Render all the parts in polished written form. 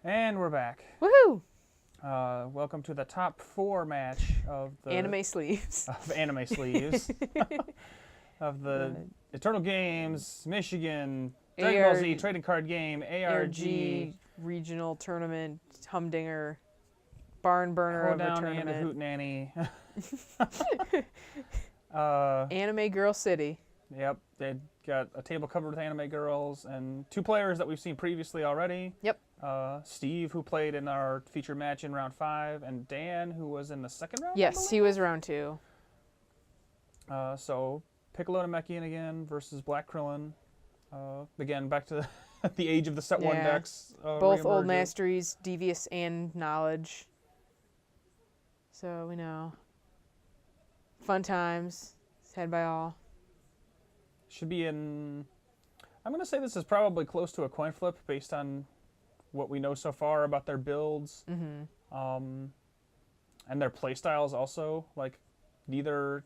And we're back. Woohoo! Welcome to the top 4 match of the Anime sleeves. Of anime sleeves of the Eternal Games, Michigan, Dragon Ball Z trading card game, ARG, regional tournament, humdinger, barn burner of a tournament. And a hootenanny. Anime Girl City. Yep, they got a table covered with anime girls and 2 players that we've seen previously already. Yep. Steve, who played in our featured match in round 5, and Dan, who was in the second round. Yes, he was round 2. So Piccolo Namekian again versus Black Krillin. Again, back to the age of the set 1 decks. Both old masteries, Devious and Knowledge. So we know. Fun times. Said by all. Should be in... I'm going to say this is probably close to a coin flip based on what we know so far about their builds. Mm-hmm. And their play styles also. Like, neither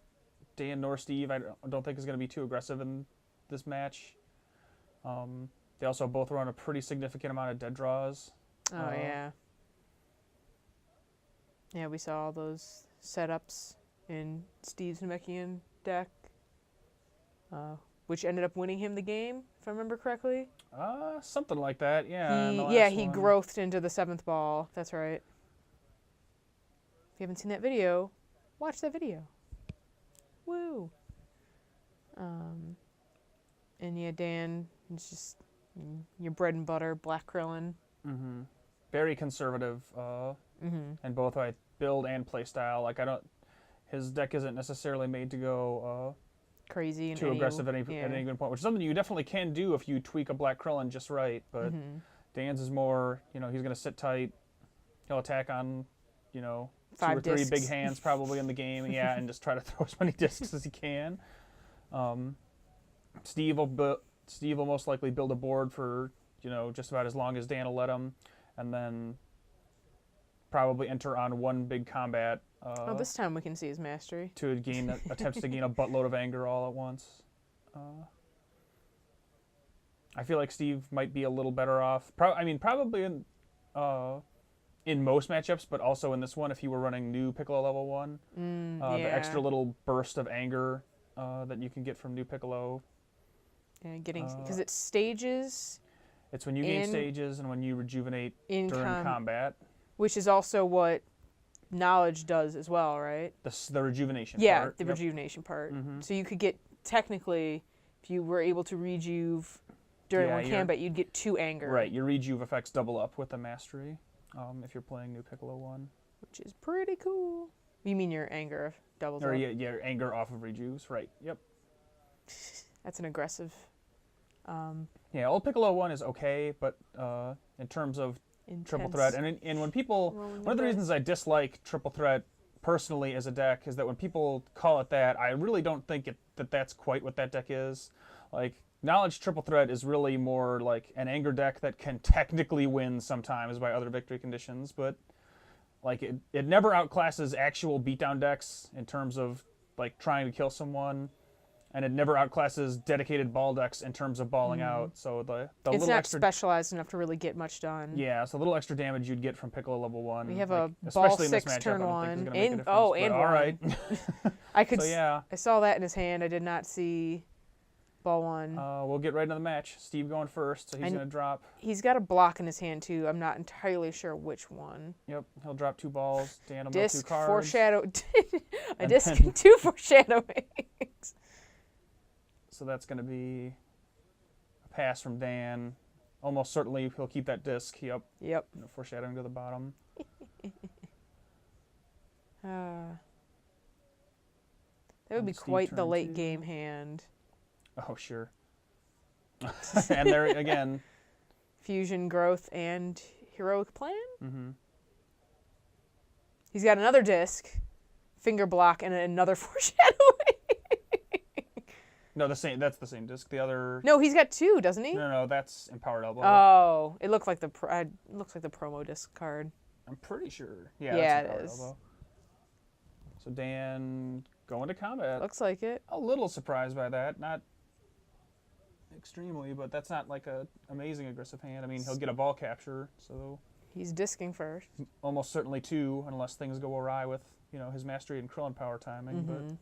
Dan nor Steve I don't think is going to be too aggressive in this match. They also both run a pretty significant amount of dead draws. Oh, yeah. Yeah, we saw all those setups in Steve's Namekian deck, which ended up winning him the game, if I remember correctly. Something like that, yeah. He growthed into the 7th ball. That's right. If you haven't seen that video, watch that video. Woo! And yeah, Dan, it's just your bread and butter, Black Krillin. Mm-hmm. Very conservative, and both like build and play style. Like his deck isn't necessarily made to go crazy too aggressive at any given point, which is something you definitely can do if you tweak a Black Krillin just right. But Dan's is more, he's going to sit tight. He'll attack on, 2 or 3 big hands probably in the game, and just try to throw as many discs as he can. Steve will most likely build a board for just about as long as Dan will let him, and then probably enter on 1 big combat. This time we can see his mastery. To attempts to gain a buttload of anger all at once. I feel like Steve might be a little better off. Probably in most matchups, but also in this one, if he were running new Piccolo level 1, the extra little burst of anger that you can get from new Piccolo. Yeah, because it's stages. It's when you gain stages and when you rejuvenate during combat. Which is also what Knowledge does as well, right? The rejuvenation part. Yeah, the rejuvenation part. Mm-hmm. So you could get, technically, if you were able to rejuve during one combat, you'd get 2 anger. Right, your rejuve effects double up with the mastery if you're playing new Piccolo 1. Which is pretty cool. You mean your anger doubles up? Yeah, your anger off of rejuves, right, yep. That's an aggressive... old Piccolo 1 is okay, but in terms of triple threat, and when people, one of the reasons I dislike triple threat personally as a deck is that when people call it that, I really don't think that's quite what that deck is. Like, Knowledge triple threat is really more like an anger deck that can technically win sometimes by other victory conditions, but like it never outclasses actual beatdown decks in terms of like trying to kill someone. And it never outclasses dedicated ball decks in terms of balling out. So the it's little not extra specialized enough to really get much done. Yeah, so a little extra damage you'd get from Piccolo level 1. We have a ball 6 turn 1. And all right. I saw that in his hand. I did not see ball 1. We'll get right into the match. Steve going first, so he's going to drop. He's got a block in his hand too. I'm not entirely sure which one. Yep, he'll drop 2 balls. Dan will disc, mill 2 cards. Foreshadow. A disc and 2 foreshadowings. So that's going to be a pass from Dan. Almost certainly he'll keep that disc. Yep. Foreshadowing to the bottom. That would be quite the late game hand. Oh, sure. And there again. Fusion, growth, and heroic plan? Mm-hmm. He's got another disc, finger block, and another foreshadowing. No, that's the same disc. The other. No, he's got 2, doesn't he? No, that's Empowered Elbow. Oh, it looks like the promo disc card. I'm pretty sure. Yeah, that's it is. Elbow. So Dan going to combat. Looks like it. A little surprised by that. Not extremely, but that's not like a amazing aggressive hand. I mean, he'll get a ball capture, so He's disking first. Almost certainly 2, unless things go awry with, his mastery and Krillin power timing.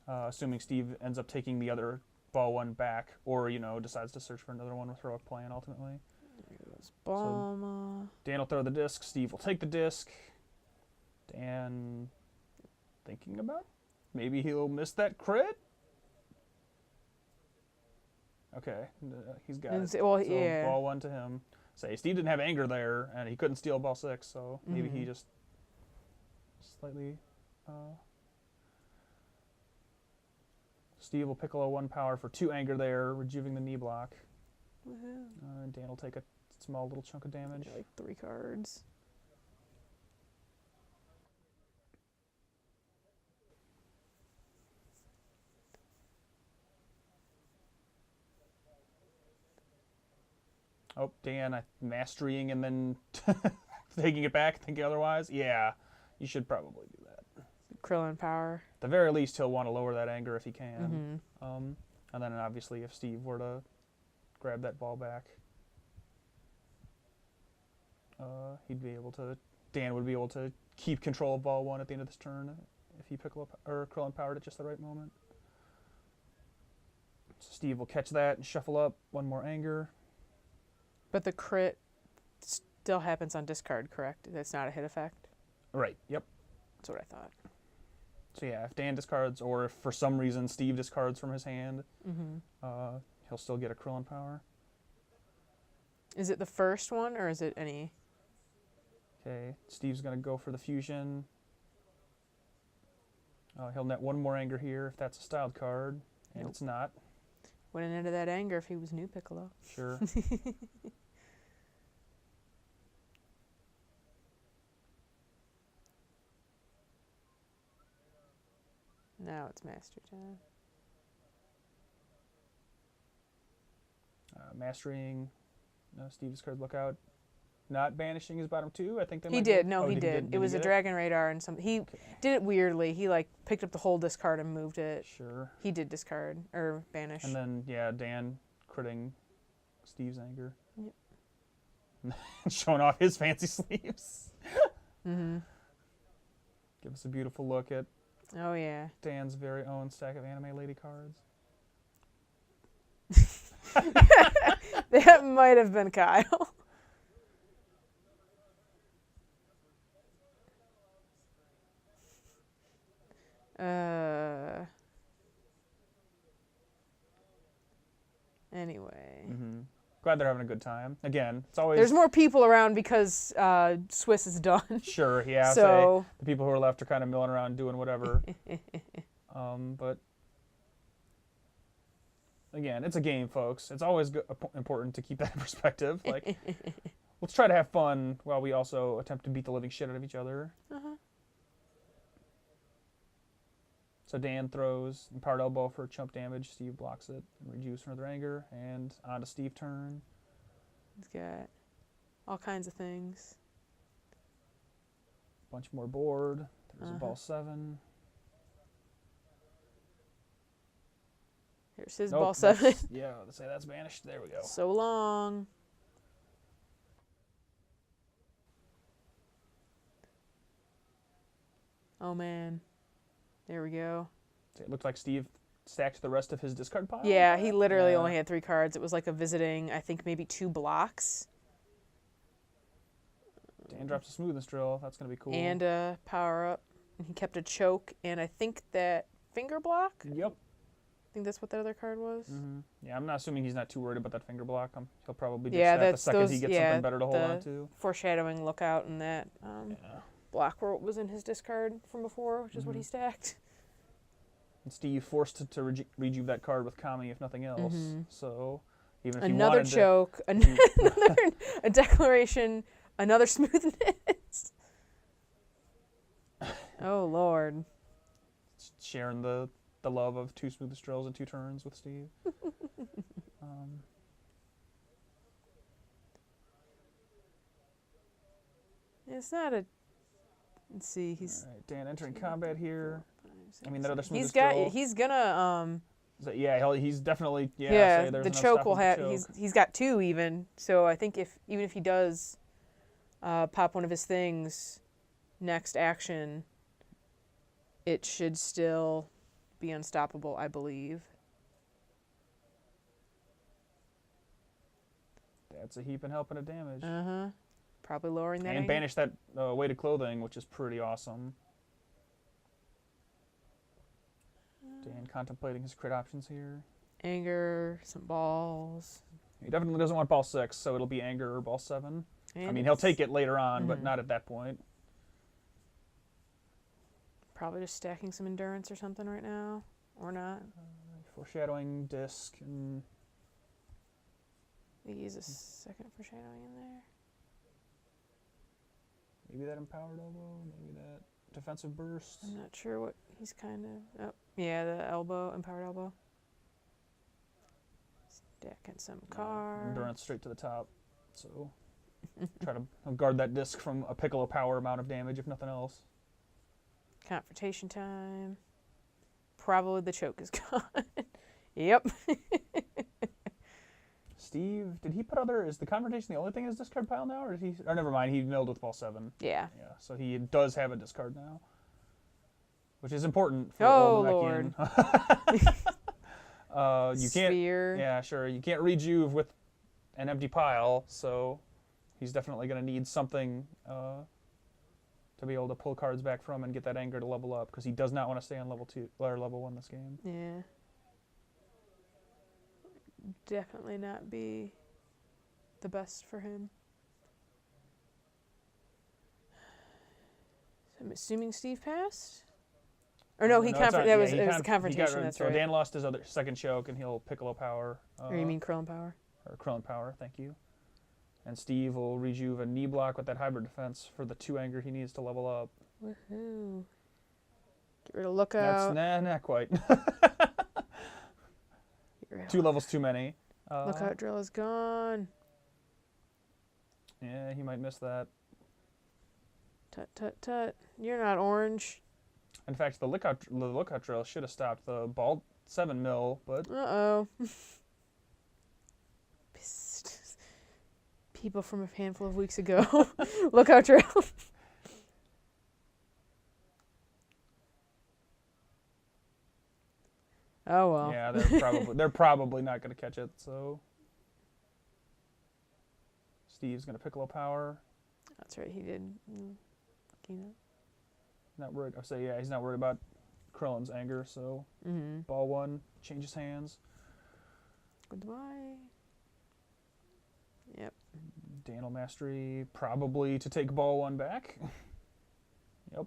But assuming Steve ends up taking the other ball 1 back, or, decides to search for another one with heroic plan ultimately. Bulma. So Dan will throw the disc. Steve will take the disc. Dan thinking about it? Maybe he'll miss that crit? Okay, he's got it. Well, so yeah. ball 1 to him. Say, Steve didn't have anger there, and he couldn't steal ball 6, so maybe he just slightly... Steve will Piccolo 1 power for 2 anger there, rejuvenating the knee block. And Dan will take a small little chunk of damage. Like 3 cards. Oh, Dan, mastering and then taking it back, thinking otherwise. Yeah, you should probably do that. Krillin power. At the very least, he'll want to lower that anger if he can. And then obviously if Steve were to grab that ball back, he'd be able to, Dan would be able to keep control of ball 1 at the end of this turn if he Krillin powered at just the right moment. So Steve will catch that and shuffle up 1 more anger. But the crit still happens on discard, correct? That's not a hit effect? Right, yep. That's what I thought. So yeah, if Dan discards, or if for some reason Steve discards from his hand, he'll still get a Krillin power. Is it the first one, or is it any? Okay, Steve's going to go for the fusion. He'll net 1 more anger here if that's a styled card, and it's not. Wouldn't into that anger if he was new Piccolo. Sure. Now it's master time. Mastering. No, Steve discards lookout. Not banishing his bottom 2. I think that he did. No, he did. It was a dragon radar and some. He did it weirdly. He picked up the whole discard and moved it. Sure. He did discard or banish. And then Dan critting Steve's anger. Yep. Showing off his fancy sleeves. Give us a beautiful look at. Oh yeah. Dan's very own stack of anime lady cards. That might have been Kyle. Anyway. Glad they're having a good time. Again, it's always... There's more people around because Swiss is done. Sure, yeah. So... the people who are left are kind of milling around doing whatever. But... Again, it's a game, folks. It's always important to keep that in perspective. Let's try to have fun while we also attempt to beat the living shit out of each other. So Dan throws Empowered Elbow for chump damage. Steve blocks it and reduces another anger. And on to Steve turn. He's got all kinds of things. Bunch more board. There's a ball 7. Here's his ball 7. Yeah, let's say that's banished. There we go. So long. Oh man. There we go. It looked like Steve stacked the rest of his discard pile. Yeah, he literally only had 3 cards. It was like a visiting, I think maybe 2 blocks. Dan drops a smoothness drill. That's going to be cool. And a power up. And he kept a choke and I think that finger block? Yep. I think that's what that other card was. Yeah, I'm not assuming he's not too worried about that finger block. He'll probably ditch that the second he gets something better to hold on to. Foreshadowing lookout and that block where it was in his discard from before, which is what he stacked. And Steve forced to rejuve that card with Kami, if nothing else. So even if another he choke, a declaration, another smoothness. Oh Lord! Sharing the love of 2 smoothest drills in 2 turns with Steve. It's not a. Let's see. He's all right, Dan entering combat here. I mean, that other smoothest He's got. drill. He's gonna So, yeah, he's definitely Yeah, say there's the no choke will stopping have. the choke. He's got 2 even. So I think even if he does pop one of his things next action, it should still be unstoppable, I believe. That's a heap and helping of damage. Probably lowering that. And banish that weighted clothing, which is pretty awesome. Dan contemplating his crit options here. Anger, some balls. He definitely doesn't want ball 6, so it'll be anger or ball 7. And I mean, he'll take it later on, but not at that point. Probably just stacking some endurance or something right now, or not. Foreshadowing disc and We use a second foreshadowing in there. maybe that empowered elbow, maybe that defensive burst. I'm not sure what he's kind of. Oh, yeah, the elbow, empowered elbow. Stacking some cards. Endurance straight to the top. So try to guard that disc from a Piccolo power amount of damage, if nothing else. Confrontation time. Probably the choke is gone. Yep. Steve, did he put other? Is the confrontation the only thing in his discard pile now, or did he? Or never mind, he milled with ball 7. Yeah. Yeah, so he does have a discard now, which is important for Oh, old Namekian. You can't. Sphere. Yeah, sure. You can't rejuve with an empty pile, so he's definitely going to need something to be able to pull cards back from and get that anger to level up, because he does not want to stay on level 2 or level 1 this game. Yeah. Definitely not be the best for him. So I'm assuming Steve passed? Or no, he it's not- that was he it was conf- the he got confrontation, rid- that's so right. Dan lost his other second choke, and he'll Piccolo power. Or you mean Krillin power? Or Krillin power, thank you. And Steve will rejuve a knee block with that hybrid defense for the 2 anger he needs to level up. Woohoo. Get rid of Lookout. Not quite. Get rid of 2 levels too many. Lookout drill is gone. Yeah, he might miss that. Tut, tut, tut. You're not orange. In fact, the lookout drill should have stopped the ball 7 mil, but Uh-oh. Pissed. People from a handful of weeks ago. Lookout drill. Oh well. yeah, they're probably not going to catch it. So Steve's going to Piccolo power. That's right, he did. Not worried. I say he's not worried about Krillin's anger. So ball 1 changes hands. Goodbye. Yep. Daniel Mastery probably to take ball 1 back. Yep.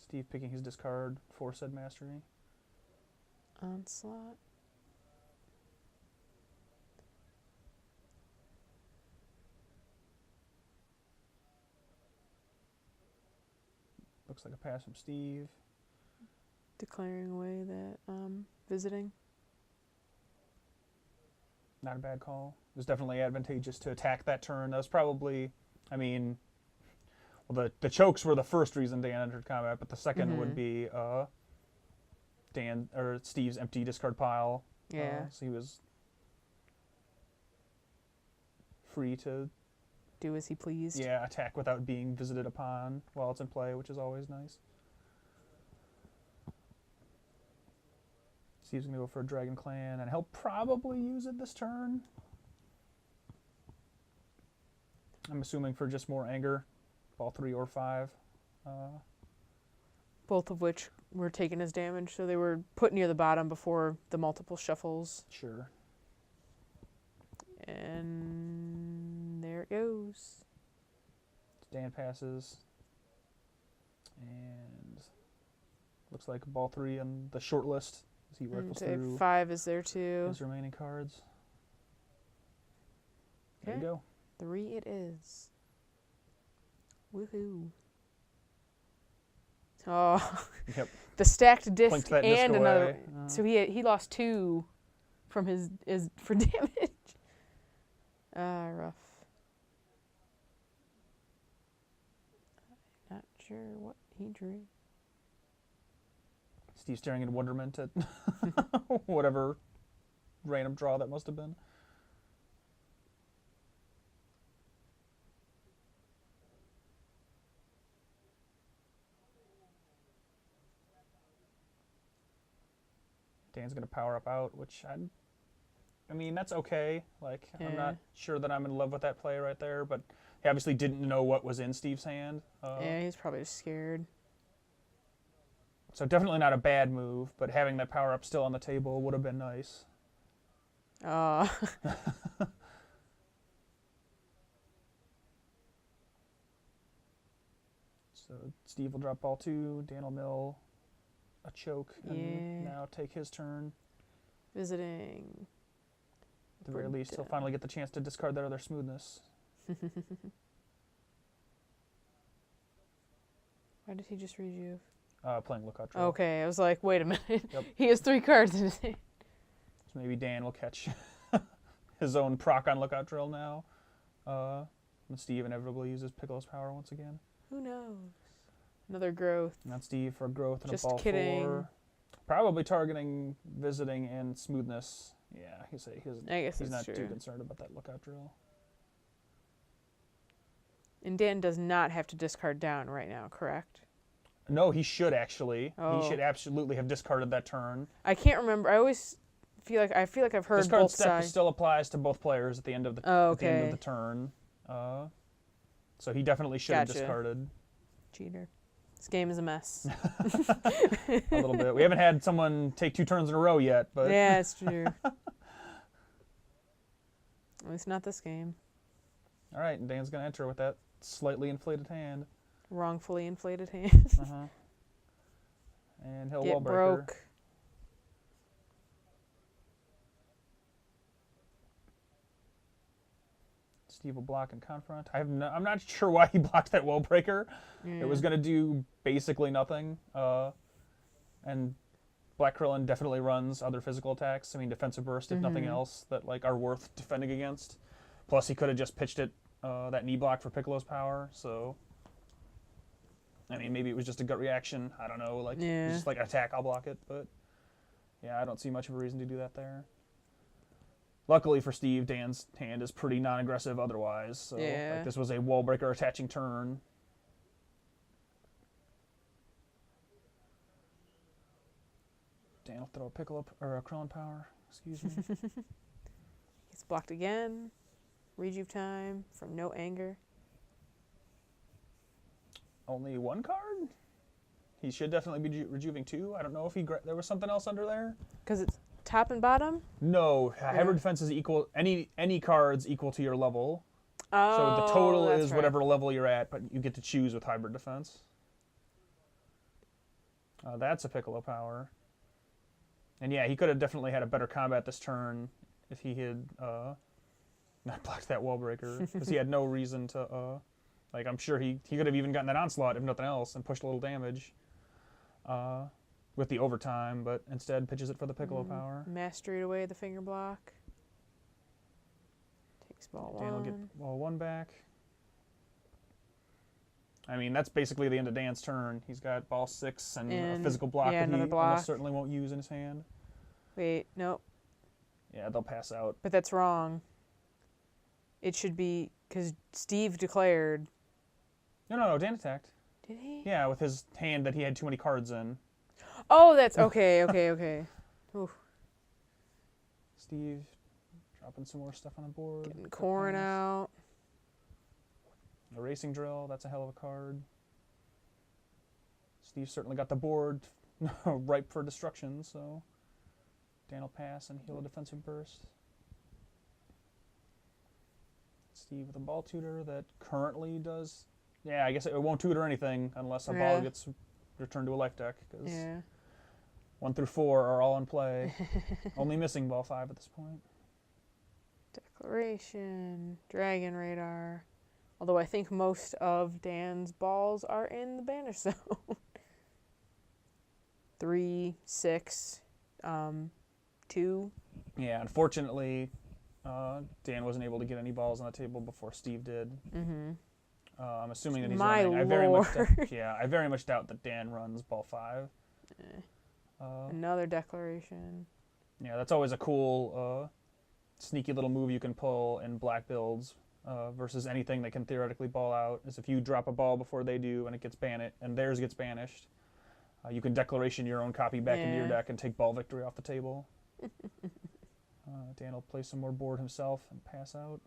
Steve picking his discard for said mastery. Onslaught. Looks like a pass from Steve. Declaring away that visiting. Not a bad call. It was definitely advantageous to attack that turn. That was probably, I mean, well, the chokes were the first reason Dan entered combat, but the second would be Steve's empty discard pile. Yeah. So he was free to Do as he pleased. attack without being visited upon while it's in play, which is always nice. Steve's going to go for a Dragon Clan, and he'll probably use it this turn. I'm assuming for just more anger, ball 3 or 5. Both of which were taken as damage, so they were put near the bottom before the multiple shuffles. Sure. And there it goes. Dan passes. And looks like ball 3 on the short list as he rifles through 5 is there too. his remaining cards. There you Okay. go. 3 it is. Woohoo. Oh, Yep. the stacked Blinked disc that disc and another. away. So he lost 2 from his for damage. Rough. Not sure what he drew. Steve staring in wonderment at whatever random draw that must have been. Dan's gonna power up out, which I mean, that's okay. Like, Yeah. I'm not sure that I'm in love with that play right there, but he obviously didn't know what was in Steve's hand. Yeah, he's probably just scared. So definitely not a bad move, but having that power up still on the table would have been nice. So Steve will drop ball 2, Dan will mill a choke, and now take his turn. Visiting. At the very least, he'll finally get the chance to discard that other smoothness. Why did he just rejuve? Playing lookout draw. Okay, I was like, wait a minute. Yep. He has 3 cards in his hand. So maybe Dan will catch his own proc on lookout drill now. And Steve inevitably uses Piccolo's power once again. Who knows? Another growth. Not Steve for growth and Just a ball kidding. 4. Probably targeting visiting and smoothness. Yeah, I guess he's that's not true. too concerned about that lookout drill. And Dan does not have to discard down right now, correct? No, he should actually. Oh. He should absolutely have discarded that turn. I can't remember. I always feel like I've heard Discard both step sides. still applies to both players at the end of the at the end of the turn. So he definitely should have Gotcha. discarded. Cheater. This game is a mess. A little bit. We haven't had someone take 2 turns in a row yet, but Yeah, it's true. At least not this game. all right, and Dan's gonna enter with that slightly inflated hand. Wrongfully inflated hand. And he'll Get wall breaker. broke. Steve will block and confront. I'm not sure why he blocked that wall breaker. Yeah. It was going to do basically nothing. And Black Krillin definitely runs other physical attacks. I mean, defensive burst, if nothing else, that like are worth defending against. Plus, he could have just pitched it that knee block for Piccolo's power. So, I mean, maybe it was just a gut reaction. I don't know. Like, it's just like attack, I'll block it. But yeah, I don't see much of a reason to do that there. Luckily for Steve, Dan's hand is pretty non-aggressive otherwise. So like, this was a wall breaker attaching turn. Dan will throw a Piccolo or a Krillin power. Excuse me. Gets blocked again. Rejuve time from no anger. Only 1 card? He should definitely be rejuving 2. I don't know if there was something else under there. Because it's top and bottom? No, hybrid defense is equal. Any cards equal to your level. Oh, so the total that's is right. whatever level you're at, but you get to choose with hybrid defense. That's a Piccolo power. And yeah, he could have definitely had a better combat this turn if he had not blocked that wall breaker, because he had no reason to. Like, I'm sure he could have even gotten that onslaught if nothing else and pushed a little damage with the overtime, but instead pitches it for the Piccolo power. Mastery away the finger block. Takes ball 1. Dan will get ball 1 back. I mean, that's basically the end of Dan's turn. He's got ball 6 and a physical block that he almost certainly won't use in his hand. Wait, nope. Yeah, they'll pass out. But that's wrong. It should be, because Steve declared. No, Dan attacked. Did he? Yeah, with his hand that he had too many cards in. Oh, that's okay. Oof. Steve dropping some more stuff on the board. Getting corn out. A racing drill, that's a hell of a card. Steve certainly got the board ripe for destruction, so Dan will pass and heal a defensive burst. Steve with a ball tutor that currently does. Yeah, I guess it won't tutor anything unless a ball gets returned to a life deck, because 1 through 4 are all in play. Only missing ball 5 at this point. Declaration. Dragon radar. Although I think most of Dan's balls are in the banish zone. 3, 6, 2. Yeah, unfortunately, Dan wasn't able to get any balls on the table before Steve did. Mm-hmm. I'm assuming that he's My running. I very much doubt that Dan runs ball 5. Another declaration. Yeah, that's always a cool, sneaky little move you can pull in black builds versus anything that can theoretically ball out. Is if you drop a ball before they do and it gets banned, and theirs gets banished, you can declaration your own copy back into your deck and take ball victory off the table. Dan will play some more board himself and pass out.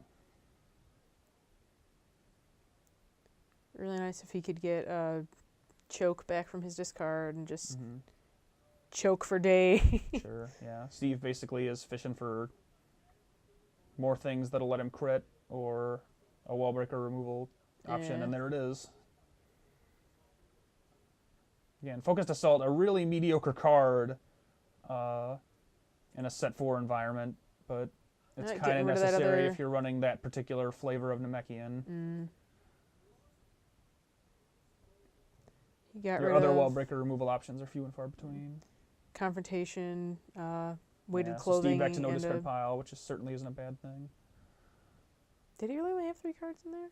Really nice if he could get choke back from his discard and just choke for day. Sure, yeah. Steve basically is fishing for more things that'll let him crit or a wall breaker removal option, and there it is. Again, Focused Assault, a really mediocre card in a set 4 environment, but it's kind of necessary if you're running that particular flavor of Namekian. Your other wall breaker removal options are few and far between. Confrontation, weighted So clothing. Steve back to no discard pile, which certainly isn't a bad thing. Did he really only have 3 cards in there?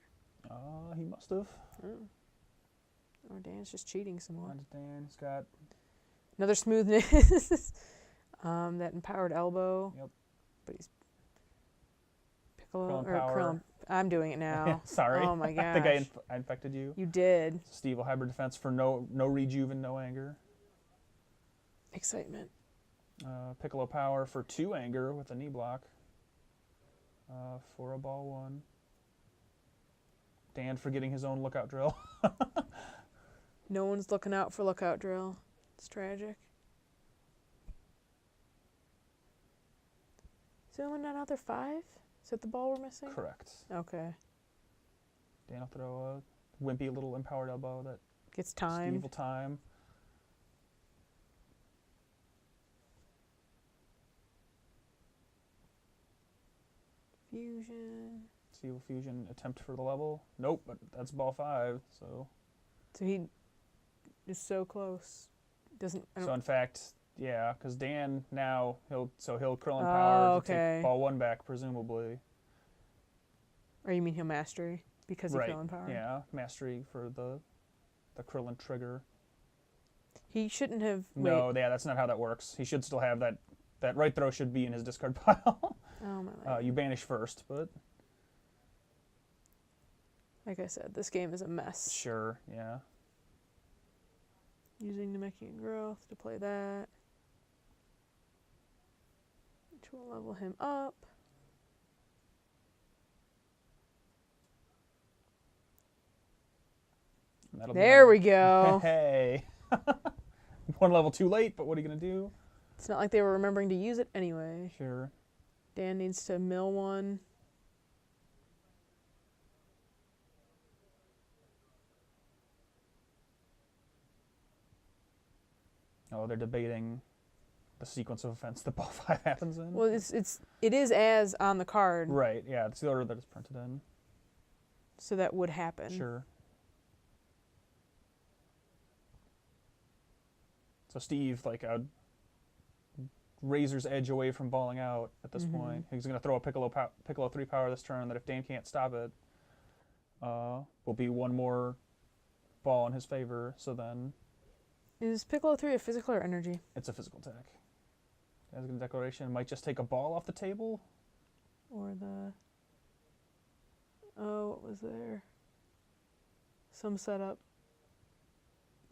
He must have. Or Dan's just cheating some more. Dan's got another smoothness. That empowered elbow. Yep. But he's Piccolo Krillin or power. Krillin. I'm doing it now. Sorry. Oh my gosh. I think I infected you. You did. Steve will hybrid defense for no rejuve and no anger. Excitement. Piccolo power for 2 anger with a knee block. For a ball 1. Dan forgetting his own lookout drill. No one's looking out for lookout drill. It's tragic. Is there only another 5? Is that the ball we're missing? Correct. Okay. Dan will throw a wimpy little empowered elbow that gets time. Steve will time. Fusion. Steve will fusion attempt for the level. Nope, but that's ball 5. So he is so close. So in fact, yeah, because Dan now he'll Krillin power to take ball 1 back presumably. Or you mean he'll mastery because of Krillin power? Yeah, mastery for the Krillin trigger. He shouldn't have. No, yeah, that's not how that works. He should still have that. That right throw should be in his discard pile. Oh my God. You banish first, but like I said, this game is a mess. Sure, yeah. Using Namekian growth to play that. Which will level him up. There we go. Hey. 1 level too late, but what are you going to do? It's not like they were remembering to use it anyway. Sure. Dan needs to mill 1. Oh, they're debating the sequence of events that ball 5 happens in. Well, it is as on the card. Right, yeah, it's the order that it's printed in. So that would happen. Sure. So Steve, like a razor's edge away from balling out at this point. He's going to throw a Piccolo 3 power this turn that if Dan can't stop it, will be 1 more ball in his favor. So then... Is Piccolo 3 a physical or energy? It's a physical attack. As a declaration, might just take a ball off the table. Or the... Oh, what was there? Some setup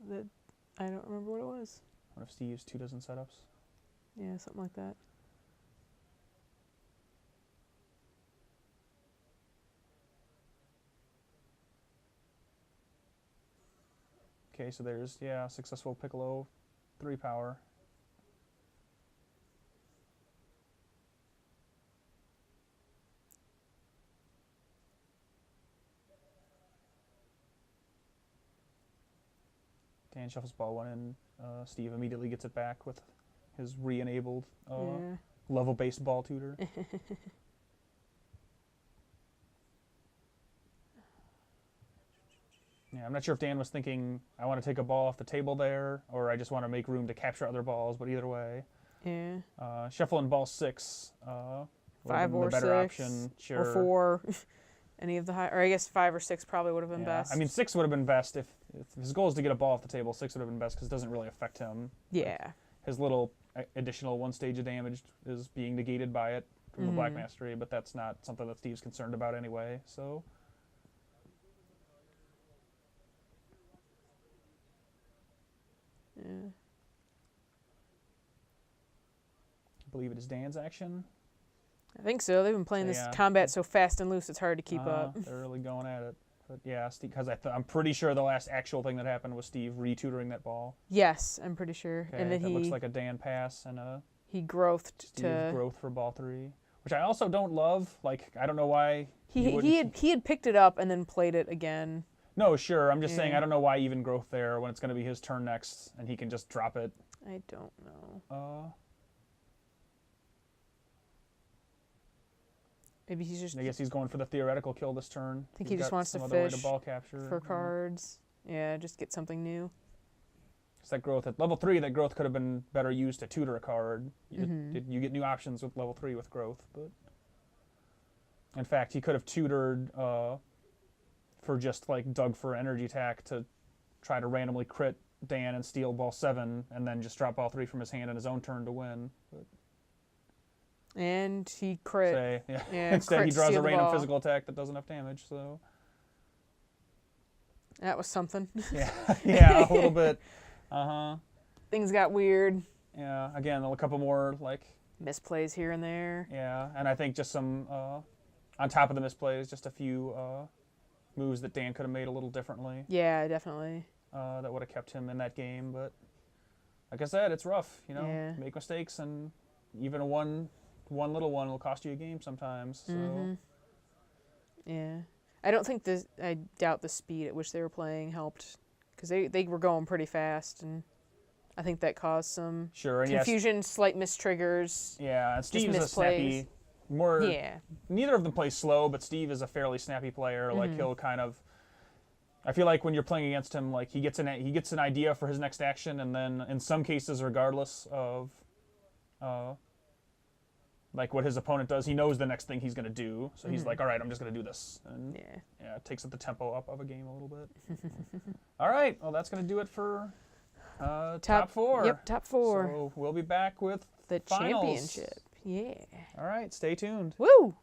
that I don't remember what it was. What if Steve used 2 dozen setups? Yeah, something like that. Okay, so there's, successful Piccolo 3 power. Dan shuffles ball 1 in. Steve immediately gets it back with his re-enabled level-based ball tutor. Yeah, I'm not sure if Dan was thinking, I want to take a ball off the table there, or I just want to make room to capture other balls, but either way. Yeah. Shuffling ball 6, 5 or the better 6 option, sure. or 4. Any of the high, or I guess 5 or 6 probably would have been best. I mean, 6 would have been best if his goal is to get a ball off the table. 6 would have been best because it doesn't really affect him. Yeah. Like, his little additional 1 stage of damage is being negated by it from the Black Mastery, but that's not something that Steve's concerned about anyway. So. Yeah. I believe it is Dan's action. I think so. They've been playing this combat so fast and loose, it's hard to keep up. They're really going at it. But yeah, because I'm pretty sure the last actual thing that happened was Steve re-tutoring that ball. Yes, I'm pretty sure. Okay, and then that looks like a Dan pass and he growthed Steve growth for ball 3, which I also don't love. Like, I don't know why he had picked it up and then played it again. No, sure. I'm just saying I don't know why even growth there when it's going to be his turn next and he can just drop it. I don't know. Maybe he's just. I guess he's going for the theoretical kill this turn. I think he just wants to fish ball capture for cards. Yeah, just get something new. It's that growth at level 3. That growth could have been better used to tutor a card. You get new options with level 3 with growth, but in fact, he could have tutored for just like dug for energy attack to try to randomly crit Dan and steal ball 7, and then just drop ball 3 from his hand in his own turn to win. But and he crit. Instead, he draws a random physical attack that does enough damage. So that was something. Yeah, a little bit. Things got weird. Yeah, again, a couple more like misplays here and there. Yeah, and I think just some on top of the misplays, just a few moves that Dan could have made a little differently. Yeah, definitely. That would have kept him in that game, but like I said, it's rough. You know, make mistakes, and even one little one will cost you a game sometimes. So. Yeah, I doubt the speed at which they were playing helped, because they were going pretty fast, and I think that caused some confusion, slight mistriggers. Yeah, and Steve is a snappy. Neither of them play slow, but Steve is a fairly snappy player. Like he'll kind of. I feel like when you're playing against him, like he gets an idea for his next action, and then in some cases, regardless of. Like what his opponent does, he knows the next thing he's going to do. So he's like, all right, I'm just going to do this. And it takes the tempo up of a game a little bit. All right, well, that's going to do it for top 4. Yep, top 4. So we'll be back with the finals. championship. Yeah. All right, stay tuned. Woo!